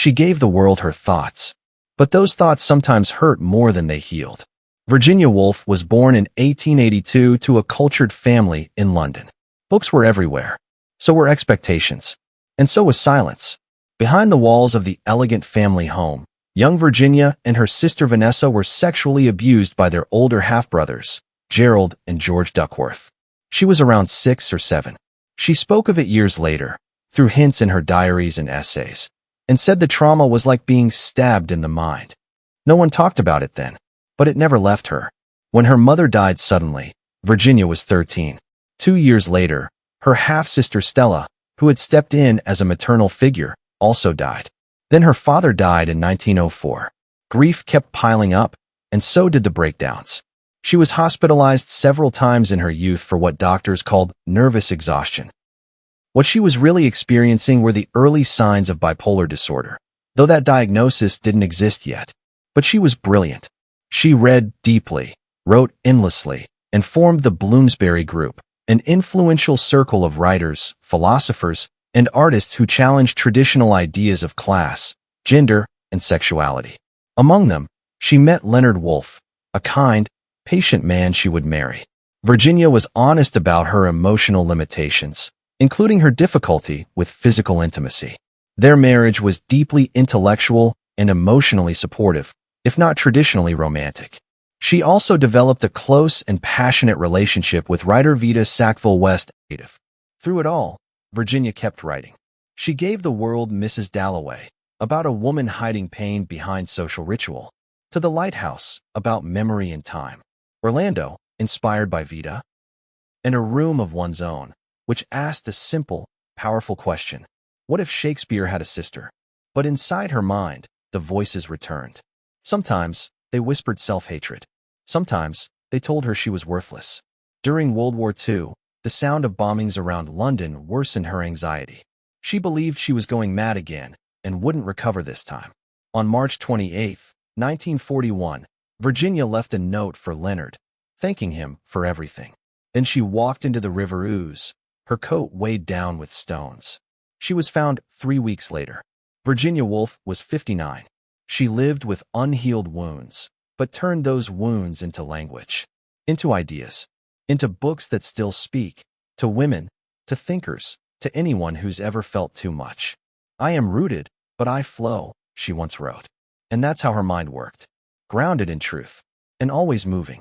She gave the world her thoughts. But those thoughts sometimes hurt more than they healed. Virginia Woolf was born in 1882 to a cultured family in London. Books were everywhere. So were expectations. And so was silence. Behind the walls of the elegant family home, young Virginia and her sister Vanessa were sexually abused by their older half-brothers, Gerald and George Duckworth. She was around 6 or 7. She spoke of it years later, through hints in her diaries and essays, and said the trauma was like being stabbed in the mind. No one talked about it then, but it never left her. When her mother died suddenly, Virginia was 13. 2 years later, her half-sister Stella, who had stepped in as a maternal figure, also died. Then her father died in 1904. Grief kept piling up, and so did the breakdowns. She was hospitalized several times in her youth for what doctors called nervous exhaustion. What she was really experiencing were the early signs of bipolar disorder, though that diagnosis didn't exist yet. But she was brilliant. She read deeply, wrote endlessly, and formed the Bloomsbury Group, an influential circle of writers, philosophers, and artists who challenged traditional ideas of class, gender, and sexuality. Among them, she met Leonard Woolf, a kind, patient man she would marry. Virginia was honest about her emotional limitations, including her difficulty with physical intimacy. Their marriage was deeply intellectual and emotionally supportive, if not traditionally romantic. She also developed a close and passionate relationship with writer Vita Sackville-West. Through it all, Virginia kept writing. She gave the world Mrs. Dalloway, about a woman hiding pain behind social ritual, to The Lighthouse, about memory and time, Orlando, inspired by Vita, and A Room of One's Own, which asked a simple, powerful question: what if Shakespeare had a sister? But inside her mind, the voices returned. Sometimes, they whispered self-hatred. Sometimes, they told her she was worthless. During World War II, the sound of bombings around London worsened her anxiety. She believed she was going mad again and wouldn't recover this time. On March 28, 1941, Virginia left a note for Leonard, thanking him for everything. Then she walked into the River Ouse, her coat weighed down with stones. She was found 3 weeks later. Virginia Woolf was 59. She lived with unhealed wounds, but turned those wounds into language, into ideas, into books that still speak, to women, to thinkers, to anyone who's ever felt too much. "I am rooted, but I flow," she once wrote. And that's how her mind worked, grounded in truth, and always moving.